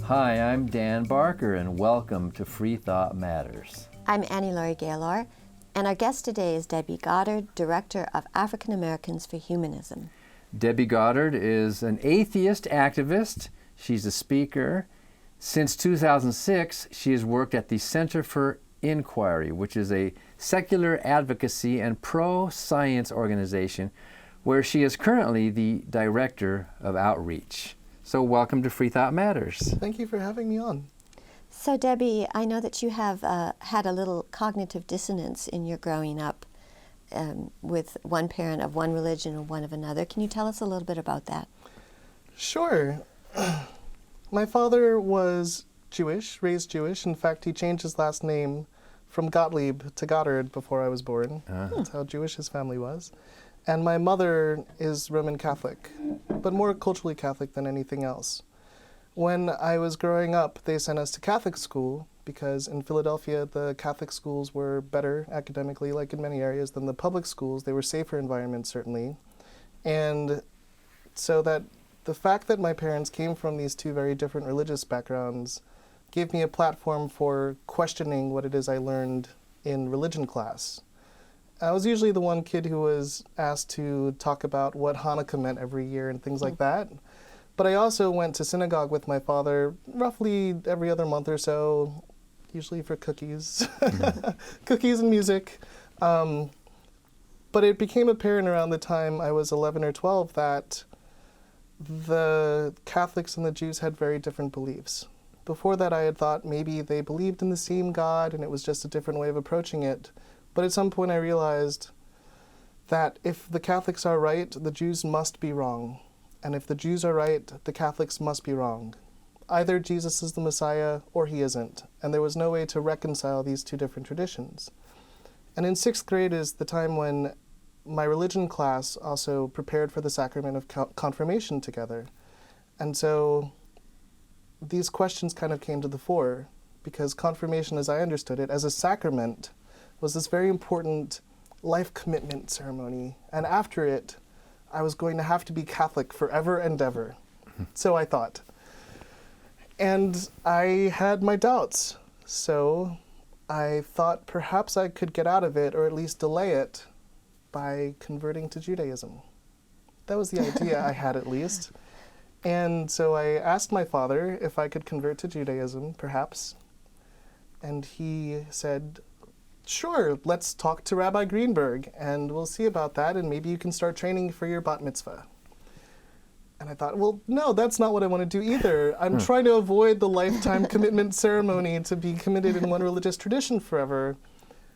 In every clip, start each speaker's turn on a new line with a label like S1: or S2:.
S1: Hi, I'm Dan Barker, and welcome to Free Thought Matters.
S2: I'm Annie Laurie Gaylor, and our guest today is Debbie Goddard, Director of African Americans for Humanism.
S1: Debbie Goddard is an atheist activist. She's a speaker. Since 2006, she has worked at the Center for Inquiry, which is a secular advocacy and pro-science organization where she is currently the Director of Outreach. So welcome to Free Thought Matters.
S3: Thank you for having me on.
S2: So Debbie, I know that you have had a little cognitive dissonance in your growing up with one parent of one religion and one of another. Can you tell us a little bit about that?
S3: Sure. My father was Jewish, raised Jewish. In fact, he changed his last name from Gottlieb to Goddard before I was born. That's how Jewish his family was. And my mother is Roman Catholic, but more culturally Catholic than anything else. When I was growing up, they sent us to Catholic school because in Philadelphia, the Catholic schools were better academically, like in many areas, than the public schools. They were safer environments, certainly. And so that the fact that my parents came from these two very different religious backgrounds gave me a platform for questioning what it is I learned in religion class. I was usually the one kid who was asked to talk about what Hanukkah meant every year and things like that. But I also went to synagogue with my father roughly every other month or so, usually for cookies, cookies and music. But it became apparent around the time I was 11 or 12 that the Catholics and the Jews had very different beliefs. Before that, I had thought maybe they believed in the same God and it was just a different way of approaching it. But at some point I realized that if the Catholics are right, the Jews must be wrong. And if the Jews are right, the Catholics must be wrong. Either Jesus is the Messiah or he isn't. And there was no way to reconcile these two different traditions. And in 6th grade is the time when my religion class also prepared for the sacrament of confirmation together. And so these questions kind of came to the fore because confirmation, as I understood it, as a sacrament, was this very important life commitment ceremony. And after it, I was going to have to be Catholic forever and ever. So I thought. And I had my doubts. So I thought perhaps I could get out of it, or at least delay it, by converting to Judaism. That was the idea I had, at least. And so I asked my father if I could convert to Judaism, perhaps. And he said, sure, let's talk to Rabbi Greenberg, and we'll see about that, and maybe you can start training for your bat mitzvah. And I thought, well, no, that's not what I want to do either. I'm trying to avoid the lifetime commitment ceremony to be committed in one religious tradition forever.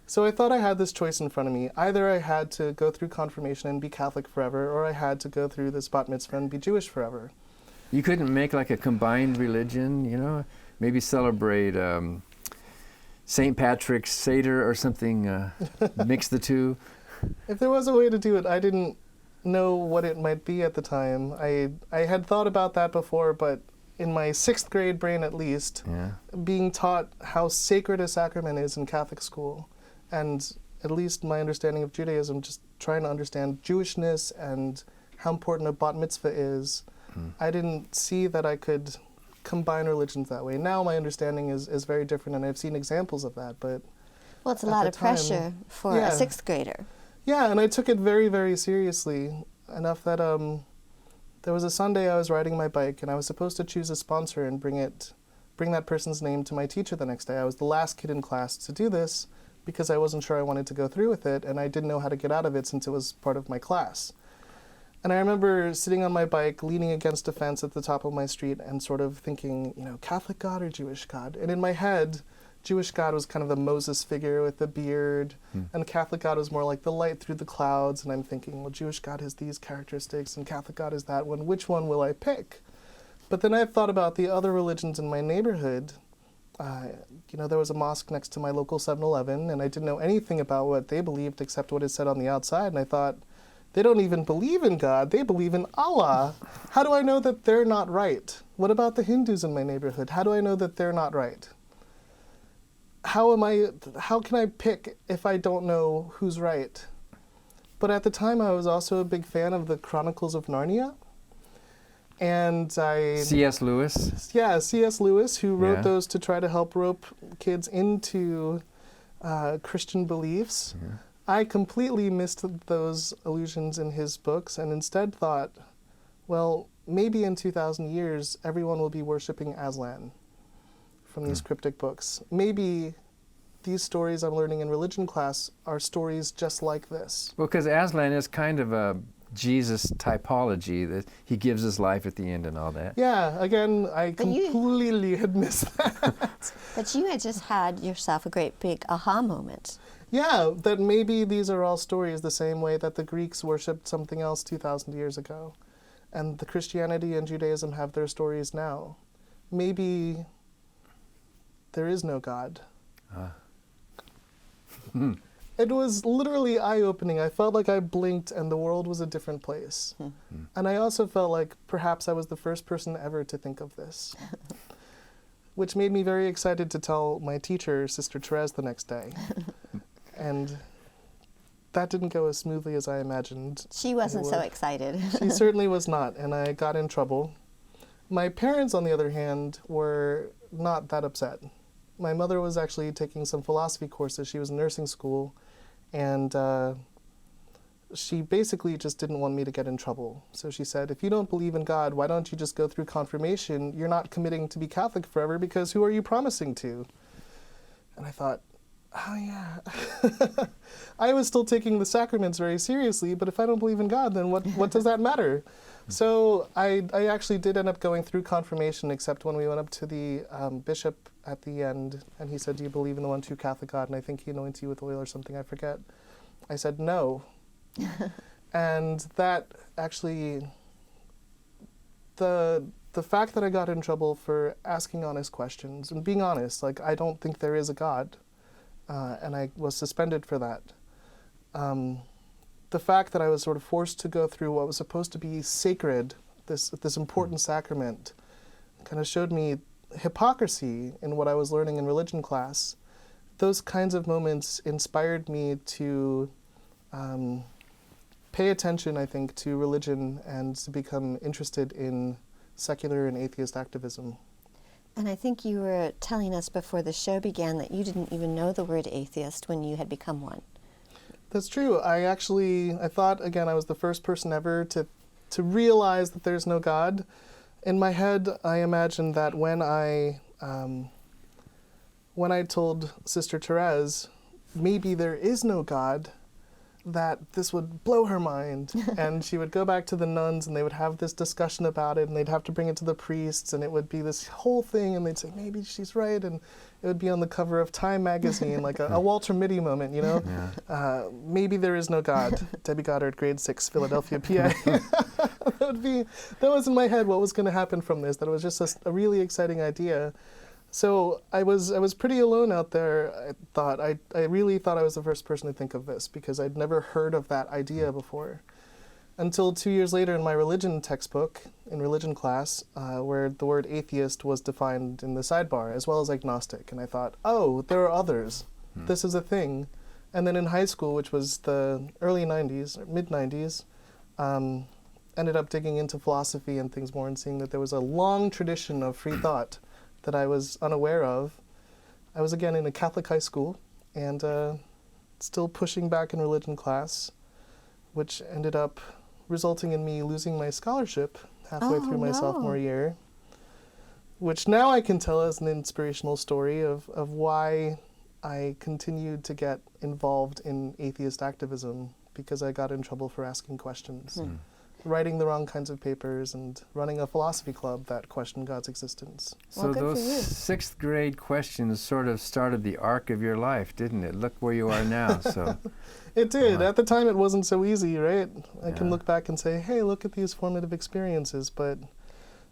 S3: So I thought I had this choice in front of me. Either I had to go through confirmation and be Catholic forever, or I had to go through this bat mitzvah and be Jewish forever.
S1: You couldn't make like a combined religion, you know? Maybe celebrate St. Patrick's Seder or something, mix the two?
S3: If there was a way to do it, I didn't know what it might be at the time. I had thought about that before, but in my 6th grade brain at least, being taught how sacred a sacrament is in Catholic school, and at least my understanding of Judaism, just trying to understand Jewishness and how important a bat mitzvah is, I didn't see that I could combine religions that way. Now my understanding is very different, and I've seen examples of that, but
S2: well, it's a lot of pressure for a 6th grader. Yeah,
S3: and I took it very, very seriously, enough that there was a Sunday I was riding my bike, and I was supposed to choose a sponsor and bring that person's name to my teacher the next day. I was the last kid in class to do this because I wasn't sure I wanted to go through with it, and I didn't know how to get out of it since it was part of my class. And I remember sitting on my bike, leaning against a fence at the top of my street and sort of thinking, you know, Catholic God or Jewish God? And in my head, Jewish God was kind of the Moses figure with the beard, and Catholic God was more like the light through the clouds. And I'm thinking, well, Jewish God has these characteristics and Catholic God is that one. Which one will I pick? But then I thought about the other religions in my neighborhood. You know, there was a mosque next to my local 7-Eleven, and I didn't know anything about what they believed except what it said on the outside. And I thought, they don't even believe in God, they believe in Allah. How do I know that they're not right? What about the Hindus in my neighborhood? How do I know that they're not right? How can I pick if I don't know who's right? But at the time I was also a big fan of the Chronicles of Narnia. And
S1: C.S. Lewis.
S3: Yeah, C.S. Lewis, who wrote
S1: Yeah.
S3: those to try to help rope kids into Christian beliefs.
S1: Yeah.
S3: I completely missed those allusions in his books and instead thought, well, maybe in 2,000 years, everyone will be worshiping Aslan from these cryptic books. Maybe these stories I'm learning in religion class are stories just like this.
S1: Well, because Aslan is kind of a Jesus typology, that he gives his life at the end and all that.
S3: Yeah, again, I completely had missed that.
S2: But you had just had yourself a great big aha moment.
S3: Yeah, that maybe these are all stories the same way that the Greeks worshipped something else 2,000 years ago. And the Christianity and Judaism have their stories now. Maybe there is no God. It was literally eye-opening. I felt like I blinked and the world was a different place. And I also felt like perhaps I was the first person ever to think of this. Which made me very excited to tell my teacher, Sister Therese, the next day. And that didn't go as smoothly as I imagined.
S2: She wasn't so excited.
S3: She certainly was not, and I got in trouble. My parents, on the other hand, were not that upset. My mother was actually taking some philosophy courses. She was in nursing school, and she basically just didn't want me to get in trouble. So she said, if you don't believe in God, why don't you just go through confirmation? You're not committing to be Catholic forever, because who are you promising to? And I thought, oh yeah. I was still taking the sacraments very seriously, but if I don't believe in God, then what does that matter? So I actually did end up going through confirmation, except when we went up to the bishop at the end, and he said, do you believe in the one true Catholic God? And I think he anoints you with oil or something, I forget. I said, no. And that actually, the fact that I got in trouble for asking honest questions and being honest, like, I don't think there is a God, and I was suspended for that. The fact that I was sort of forced to go through what was supposed to be sacred, this important sacrament, kind of showed me hypocrisy in what I was learning in religion class. Those kinds of moments inspired me to pay attention, I think, to religion and to become interested in secular and atheist activism.
S2: And I think you were telling us before the show began that you didn't even know the word atheist when you had become one.
S3: That's true. I thought, again, I was the first person ever to realize that there's no God. In my head, I imagined that when I told Sister Therese, maybe there is no God, that this would blow her mind. And she would go back to the nuns and they would have this discussion about it and they'd have to bring it to the priests and it would be this whole thing and they'd say, maybe she's right. And it would be on the cover of Time magazine, like a Walter Mitty moment, you know? Yeah. Maybe there is no God. Debbie Goddard, grade 6, Philadelphia, PA. That was in my head what was going to happen from this, that it was just a really exciting idea. So I was pretty alone out there. I really thought I was the first person to think of this because I'd never heard of that idea before. Until 2 years later in my religion textbook, in religion class, where the word atheist was defined in the sidebar, as well as agnostic. And I thought, oh, there are others. This is a thing. And then in high school, which was the early 90s, or mid-90s, ended up digging into philosophy and things more and seeing that there was a long tradition of free thought that I was unaware of. I was again in a Catholic high school and still pushing back in religion class, which ended up resulting in me losing my scholarship halfway through my sophomore year, which now I can tell as an inspirational story of why I continued to get involved in atheist activism, because I got in trouble for asking questions. Writing the wrong kinds of papers and running a philosophy club that questioned God's existence.
S1: So those sixth grade questions sort of started the arc of your life, didn't it? Look where you are now. So
S3: it did. At the time, it wasn't so easy, right? I can look back and say, hey, look at these formative experiences. But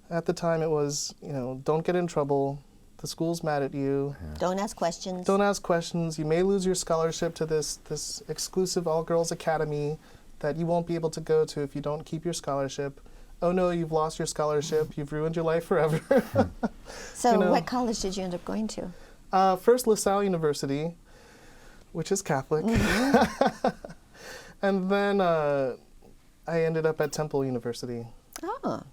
S3: at the time, it was, don't get in trouble. The school's mad at you.
S2: Don't ask questions.
S3: Don't ask questions. You may lose your scholarship to this exclusive all-girls academy that you won't be able to go to if you don't keep your scholarship. Oh no, you've lost your scholarship. You've ruined your life forever.
S2: So what college did you end up going to?
S3: First LaSalle University, which is Catholic. And then I ended up at Temple University.
S2: Oh.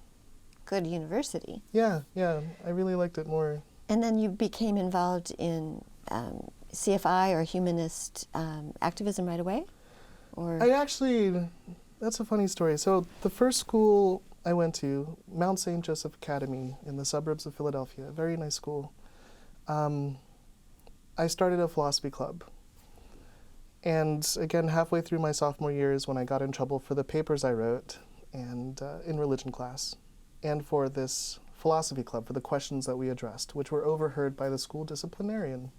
S2: good university.
S3: Yeah, I really liked it more.
S2: And then you became involved in CFI or humanist activism right away? Or
S3: That's a funny story. So the first school I went to, Mount St. Joseph Academy in the suburbs of Philadelphia, a very nice school. I started a philosophy club. And again, halfway through my sophomore year is when I got in trouble for the papers I wrote and in religion class, and for this philosophy club, for the questions that we addressed, which were overheard by the school disciplinarian.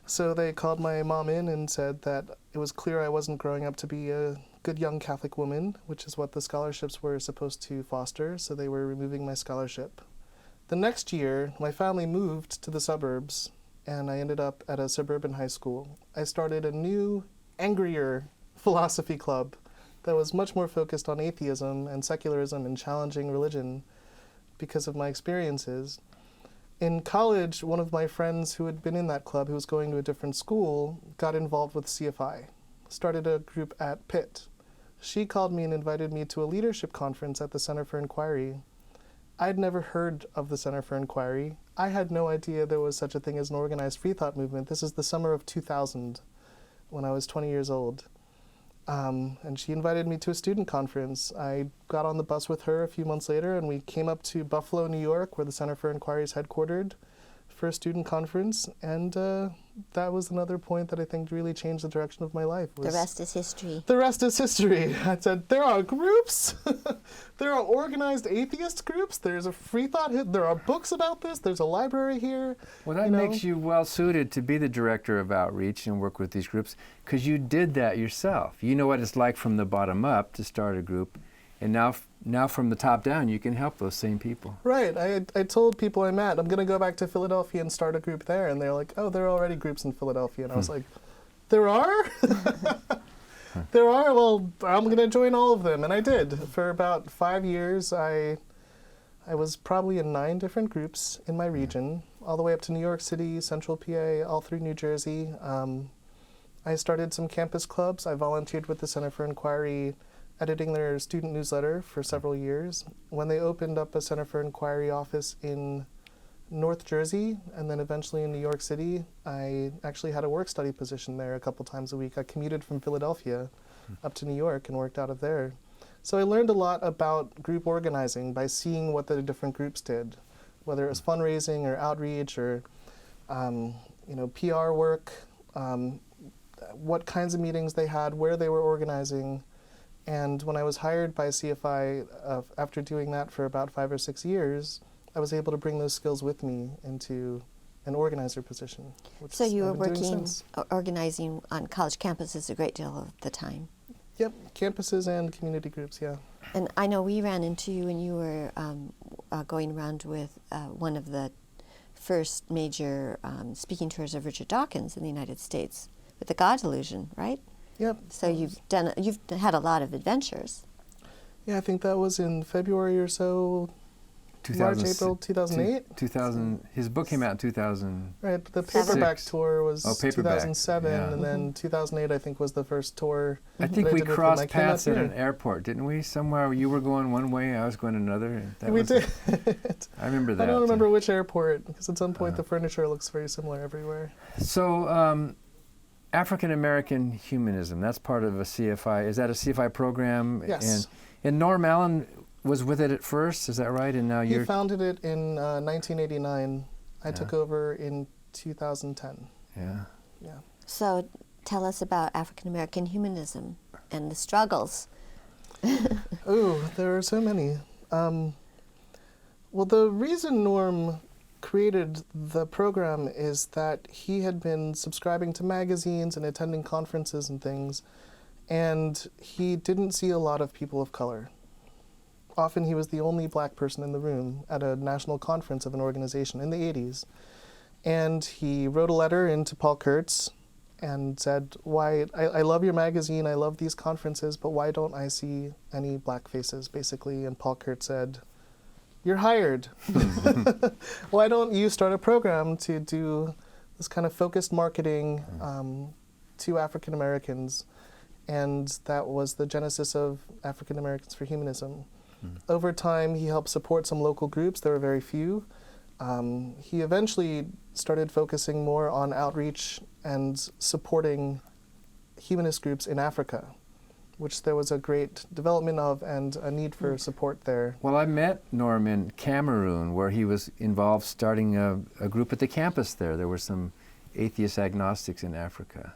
S3: So they called my mom in and said that it was clear I wasn't growing up to be a good young Catholic woman, which is what the scholarships were supposed to foster, so they were removing my scholarship. The next year, my family moved to the suburbs, and I ended up at a suburban high school. I started a new, angrier philosophy club that was much more focused on atheism and secularism and challenging religion because of my experiences. In college, one of my friends who had been in that club, who was going to a different school, got involved with CFI, started a group at Pitt. She called me and invited me to a leadership conference at the Center for Inquiry. I'd never heard of the Center for Inquiry. I had no idea there was such a thing as an organized free thought movement. This is the summer of 2000, when I was 20 years old. And she invited me to a student conference. I got on the bus with her a few months later, and we came up to Buffalo, New York, where the Center for Inquiry is headquartered, for a student conference. And that was another point that I think really changed the direction of my life.
S2: The rest is history.
S3: The rest is history. I said, there are groups. There are organized atheist groups. There's a free thought. There are books about this. There's a library here.
S1: Well, that makes you well suited to be the director of outreach and work with these groups, because you did that yourself. You know what it's like from the bottom up to start a group, and now from the top down, you can help those same people.
S3: Right. I told people I met, I'm going to go back to Philadelphia and start a group there. And they're like, oh, there are already groups in Philadelphia. And I was like, there are? There are? Well, I'm going to join all of them. And I did. For about 5 years, I was probably in 9 different groups in my region, all the way up to New York City, Central PA, all through New Jersey. I started some campus clubs. I volunteered with the Center for Inquiry, editing their student newsletter for several years. When they opened up a Center for Inquiry office in North Jersey and then eventually in New York City, I actually had a work study position there a couple times a week. I commuted from Philadelphia up to New York and worked out of there. So I learned a lot about group organizing by seeing what the different groups did, whether it was fundraising or outreach or PR work, what kinds of meetings they had, where they were organizing. And when I was hired by CFI, after doing that for about 5 or 6 years, I was able to bring those skills with me into an organizer position.
S2: So you were working, organizing on college campuses a great deal of the time?
S3: Yep, campuses and community groups, yeah.
S2: And I know we ran into you when you were going around with one of the first major speaking tours of Richard Dawkins in the United States with the God Delusion, right?
S3: Yep.
S2: So you've had a lot of adventures.
S3: Yeah, I think that was in February or so, March, April 2008.
S1: 2000. His book came out in 2000.
S3: Right, the paperback tour was
S1: paperback,
S3: 2007,
S1: yeah.
S3: and then 2008 I think was the first tour.
S1: I think we crossed paths at an airport, didn't we? Somewhere you were going one way, I was going another.
S3: We did.
S1: I remember that.
S3: I don't remember which airport, because at some point the furniture looks very similar everywhere.
S1: So, African American Humanism, that's part of a CFI. Is that a CFI program?
S3: Yes.
S1: And Norm Allen was with it at first, is that right? And now
S3: He founded it in 1989. I took over in 2010.
S1: Yeah.
S3: Yeah.
S2: So tell us about African American humanism and the struggles.
S3: Ooh, there are so many. Well, the reason Norm created the program is that he had been subscribing to magazines and attending conferences and things, and he didn't see a lot of people of color. Often he was the only black person in the room at a national conference of an organization in the 80s. And he wrote a letter into Paul Kurtz and said, I love your magazine, I love these conferences, but why don't I see any black faces, basically? And Paul Kurtz said, you're hired. Why don't you start a program to do this kind of focused marketing to African Americans? And that was the genesis of African Americans for Humanism. Over time, he helped support some local groups. There were very few. He eventually started focusing more on outreach and supporting humanist groups in Africa, which there was a great development of and a need for support there.
S1: Well, I met Norm in Cameroon, where he was involved starting a group at the campus there. There were some atheist agnostics in Africa.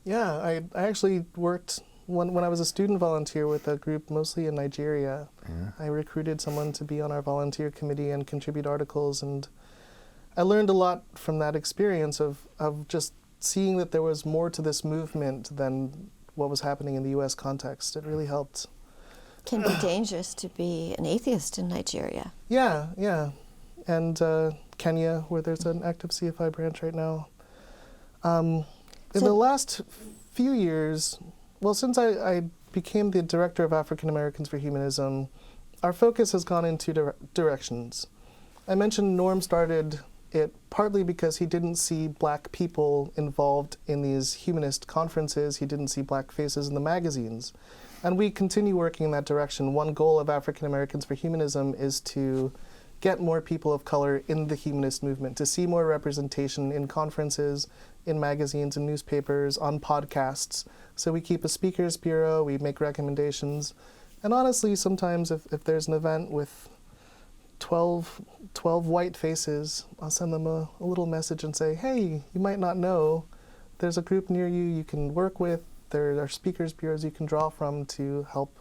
S3: Yeah, I actually worked, when I was a student volunteer with a group mostly in Nigeria.
S1: Yeah.
S3: I recruited someone to be on our volunteer committee and contribute articles, and I learned a lot from that experience of just seeing that there was more to this movement than what was happening in the U.S. context. It really helped.
S2: Can be dangerous to be an atheist in Nigeria.
S3: Yeah. And Kenya, where there's an active CFI branch right now. In the last few years, well, since I became the director of African Americans for Humanism, our focus has gone in two directions. I mentioned Norm started it partly because he didn't see black people involved in these humanist conferences. He didn't see black faces in the magazines. And we continue working in that direction. One goal of African Americans for Humanism is to get more people of color in the humanist movement, to see more representation in conferences, in magazines and newspapers, on podcasts. So we keep a speakers bureau, we make recommendations. And honestly, sometimes if there's an event with 12 white faces, I'll send them a little message and say, hey, you might not know, there's a group near you can work with. There are speakers bureaus you can draw from to help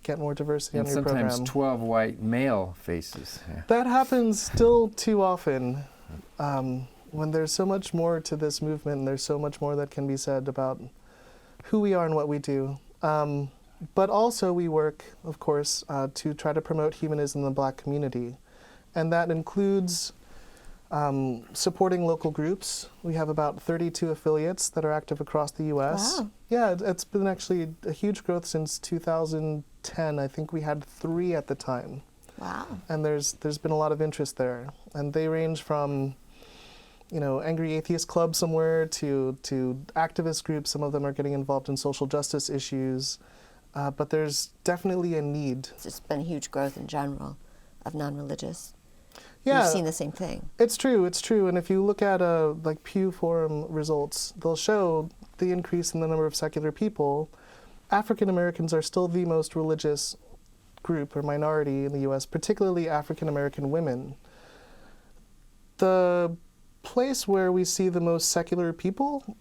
S3: get more diversity on your program.
S1: And sometimes 12 white male faces. Yeah.
S3: That happens still too often. When there's so much more to this movement, and there's so much more that can be said about who we are and what we do. But also we work, of course, to try to promote humanism in the black community. And that includes supporting local groups. We have about 32 affiliates that are active across the U.S.
S2: Wow.
S3: Yeah, it's been actually a huge growth since 2010. I think we had 3 at the time.
S2: Wow.
S3: And there's been a lot of interest there. And they range from, Angry Atheist Club somewhere to activist groups. Some of them are getting involved in social justice issues. But there's definitely a need.
S2: There's been huge growth in general of non-religious.
S3: Yeah,
S2: You've seen the same thing.
S3: It's true. And if you look at like Pew Forum results, they'll show the increase in the number of secular people. African Americans are still the most religious group or minority in the U.S., particularly African American women. The place where we see the most secular people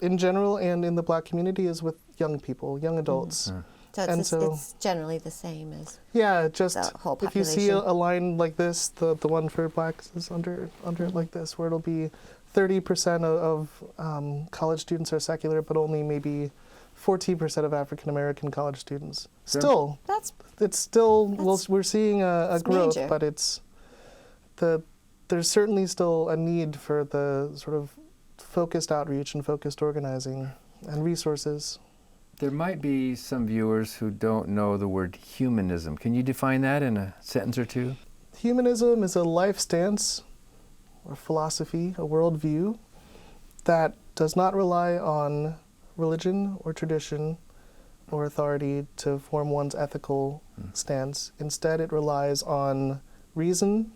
S3: in general and in the black community is with young people, young adults.
S1: Mm-hmm.
S2: So it's generally the same as
S3: just
S2: the whole
S3: if you see
S2: population.
S3: a line like this, the one for blacks is under it like this, where it'll be 30% of college students are secular, but only maybe 14% of African American college students. Still, we're seeing a growth,
S2: major.
S3: but there's certainly still a need for the sort of focused outreach and focused organizing and resources.
S1: There might be some viewers who don't know the word humanism. Can you define that in a sentence or two?
S3: Humanism is a life stance or philosophy, a worldview that does not rely on religion or tradition or authority to form one's ethical stance. Instead, it relies on reason,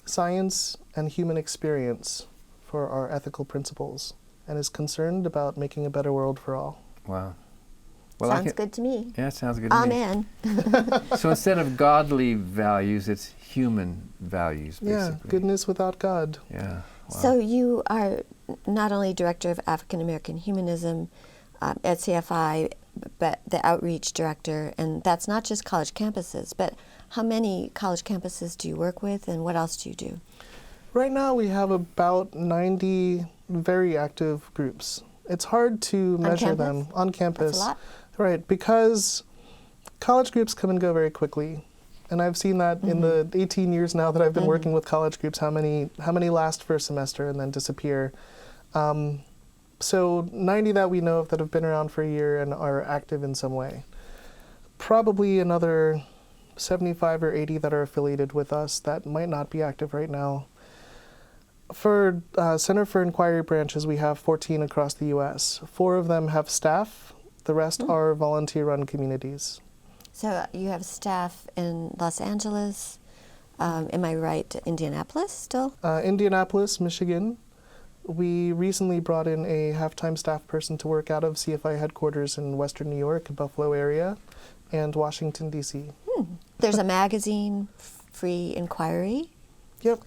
S3: science, and human experience for our ethical principles, and is concerned about making a better world for all.
S1: Wow.
S2: Sounds good to me.
S1: Yeah, it sounds good to me.
S2: Amen.
S1: So instead of godly values, it's human values, basically.
S3: Yeah, goodness without God.
S1: Yeah. Wow.
S2: So you are not only director of African American Humanism at CFI, but the outreach director, and that's not just college campuses, but how many college campuses do you work with, and what else do you do?
S3: Right now we have about 90 very active groups. It's hard to measure them on campus.
S2: That's a lot.
S3: Right, because college groups come and go very quickly. And I've seen that in the 18 years now that I've been working with college groups, how many last for a semester and then disappear. So 90 that we know of that have been around for a year and are active in some way. Probably another 75 or 80 that are affiliated with us that might not be active right now. For Center for Inquiry branches, we have 14 across the U.S. 4 of them have staff. The rest are volunteer-run communities.
S2: So you have staff in Los Angeles. Am I right? Indianapolis still?
S3: Indianapolis, Michigan. We recently brought in a half-time staff person to work out of CFI headquarters in Western New York, Buffalo area, and Washington, D.C.
S2: There's a magazine, Free Inquiry.
S3: Yep.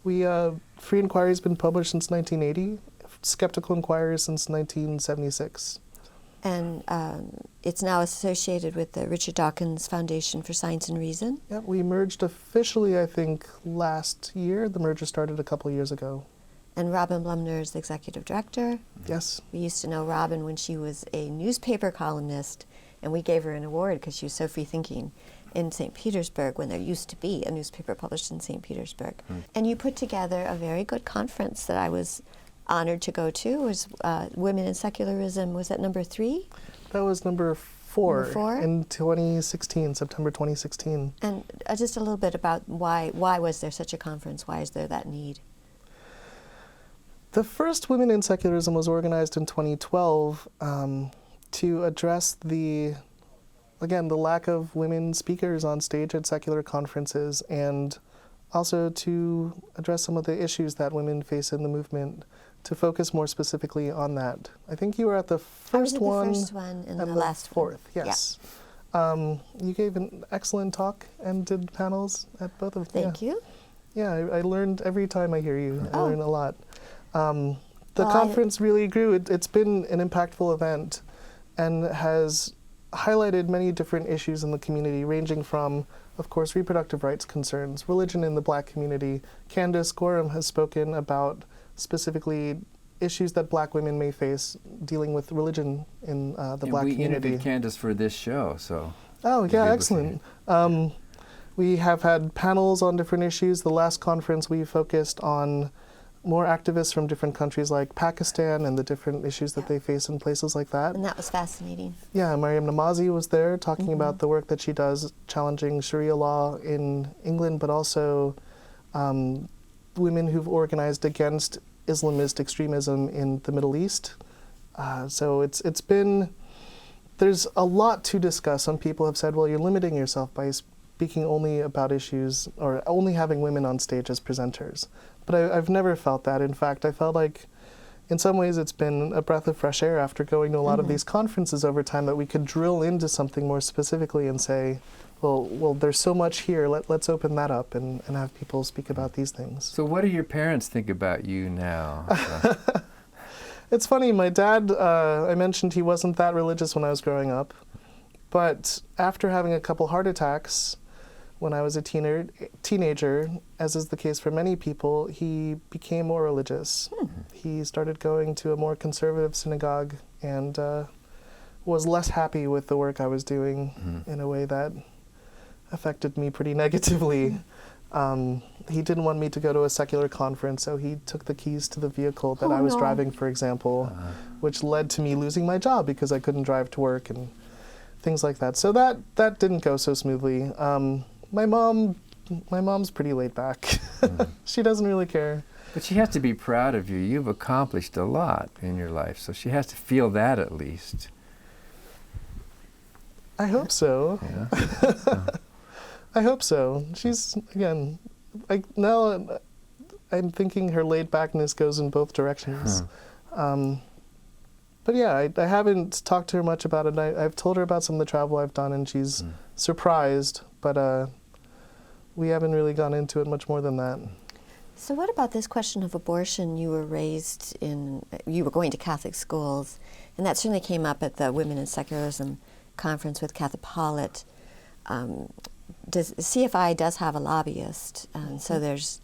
S3: Free Inquiry has been published since 1980, Skeptical Inquiry since 1976.
S2: And it's now associated with the Richard Dawkins Foundation for Science and Reason.
S3: Yep, we merged officially, I think, last year. The merger started a couple years ago.
S2: And Robin Blumner is the executive director.
S3: Yes.
S2: We used to know Robin when she was a newspaper columnist, and we gave her an award because she was so free-thinking in St. Petersburg when there used to be a newspaper published in St. Petersburg. And you put together a very good conference that I was honored to go to. It was Women in Secularism. Was that number 3?
S3: That was number 4,
S2: Number 4?
S3: In 2016, September 2016.
S2: And just a little bit about why was there such a conference? Why is there that need?
S3: The first Women in Secularism was organized in 2012 to address the lack of women speakers on stage at secular conferences, and also to address some of the issues that women face in the movement, to focus more specifically on that. I think you were at the first one.
S2: I was at the first one and
S3: and
S2: the last
S3: fourth,
S2: one.
S3: yes. You gave an excellent talk and did panels at both of them.
S2: Thank you.
S3: Yeah, I learned every time I hear you. I learn a lot. The
S2: Well,
S3: conference really grew. It's been an impactful event and has highlighted many different issues in the community, ranging from, of course, reproductive rights concerns, religion in the Black community. Candace Gorham has spoken about specifically issues that Black women may face dealing with religion in the Black community.
S1: We interviewed Candace for this show, so.
S3: Oh, yeah, excellent. We have had panels on different issues. The last conference we focused on more activists from different countries like Pakistan and the different issues that they face in places like that.
S2: And that was fascinating.
S3: Yeah, Mariam Namazi was there talking about the work that she does challenging Sharia law in England, but also women who've organized against Islamist extremism in the Middle East. So it's been, there's a lot to discuss. Some people have said, well, you're limiting yourself by speaking only about issues or only having women on stage as presenters. But I've never felt that. In fact, I felt like in some ways it's been a breath of fresh air after going to a lot of these conferences over time, that we could drill into something more specifically and say, well, there's so much here, let's open that up and have people speak about these things.
S1: So what do your parents think about you now?
S3: It's funny, my dad, I mentioned he wasn't that religious when I was growing up, but after having a couple heart attacks when I was a teenager, as is the case for many people, he became more religious. He started going to a more conservative synagogue and was less happy with the work I was doing in a way that affected me pretty negatively. He didn't want me to go to a secular conference, so he took the keys to the vehicle that I was driving, for example, which led to me losing my job because I couldn't drive to work and things like that. So that didn't go so smoothly. My mom's pretty laid back. She doesn't really care.
S1: But she has to be proud of you. You've accomplished a lot in your life, so she has to feel that at least.
S3: I hope so.
S1: Yeah.
S3: I hope so. She's, again, now I'm thinking her laid backness goes in both directions. But yeah, I haven't talked to her much about it. I've told her about some of the travel I've done, and she's surprised, but we haven't really gone into it much more than that.
S2: So what about this question of abortion? You were going to Catholic schools, and that certainly came up at the Women in Secularism conference with Kathy Pollitt. CFI does have a lobbyist, so there's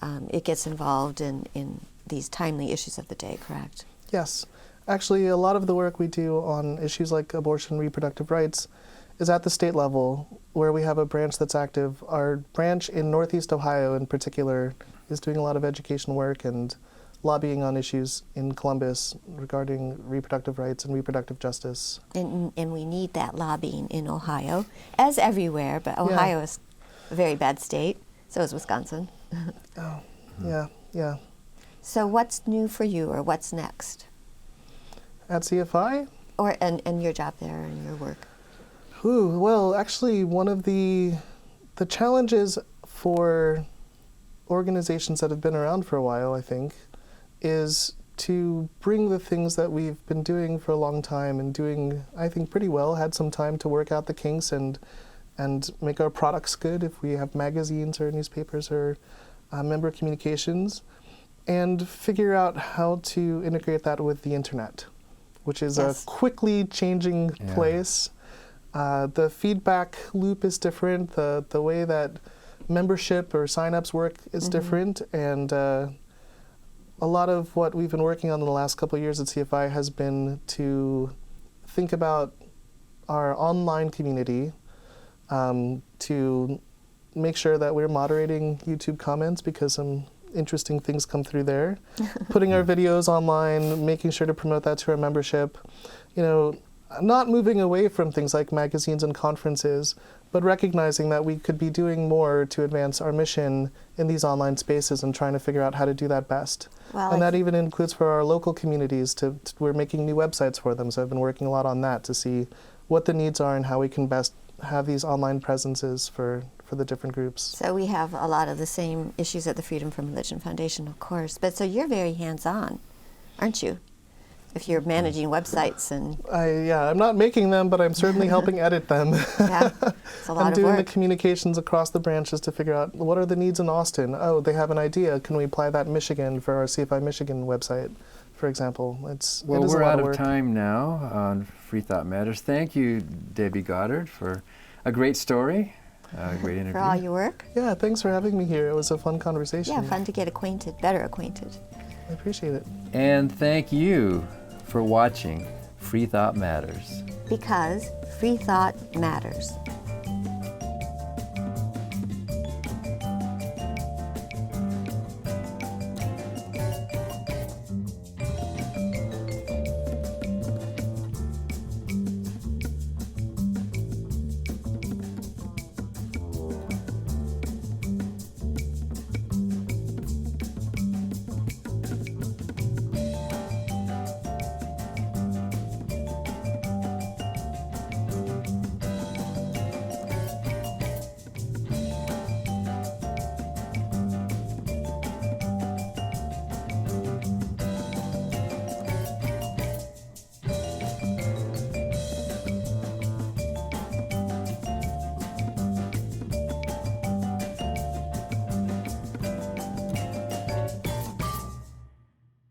S2: it gets involved in these timely issues of the day, correct?
S3: Yes. Actually, a lot of the work we do on issues like abortion, reproductive rights, is at the state level, where we have a branch that's active. Our branch in Northeast Ohio, in particular, is doing a lot of education work and lobbying on issues in Columbus regarding reproductive rights and reproductive justice.
S2: And we need that lobbying in Ohio, as everywhere, but Ohio is a very bad state. So is Wisconsin.
S3: Yeah.
S2: So what's new for you, or what's next?
S3: At CFI?
S2: And your job there and your work?
S3: Ooh, well, actually, one of the challenges for organizations that have been around for a while, I think, is to bring the things that we've been doing for a long time and doing, I think, pretty well, had some time to work out the kinks and make our products good if we have magazines or newspapers or member communications, and figure out how to integrate that with the internet, which is
S2: Yes.
S3: a quickly changing place. The feedback loop is different. The way that membership or signups work is different, and a lot of what we've been working on in the last couple of years at CFI has been to think about our online community, to make sure that we're moderating YouTube comments because some interesting things come through there, putting our videos online, making sure to promote that to our membership, not moving away from things like magazines and conferences, but recognizing that we could be doing more to advance our mission in these online spaces and trying to figure out how to do that best.
S2: Well,
S3: And that even includes for our local communities. We're making new websites for them, so I've been working a lot on that to see what the needs are and how we can best have these online presences for the different groups.
S2: So we have a lot of the same issues at the Freedom from Religion Foundation, of course. But so you're very hands-on, aren't you? If you're managing websites and
S3: I'm not making them, but I'm certainly helping edit them.
S2: yeah, it's a lot
S3: I'm
S2: of
S3: doing
S2: work.
S3: the communications across the branches to figure out what are the needs in Austin. Oh, they have an idea. Can we apply that in Michigan for our CFI Michigan website, for example?
S1: Well,
S3: it is
S1: we're
S3: a lot
S1: out
S3: of
S1: of
S3: work.
S1: time now on Free Thought Matters. Thank you, Debbie Goddard, for a great story, a great interview.
S2: For all your work.
S3: Yeah, thanks for having me here. It was a fun conversation.
S2: Yeah, fun to get better acquainted.
S3: I appreciate it.
S1: And thank you for watching Free Thought Matters.
S2: Because free thought matters.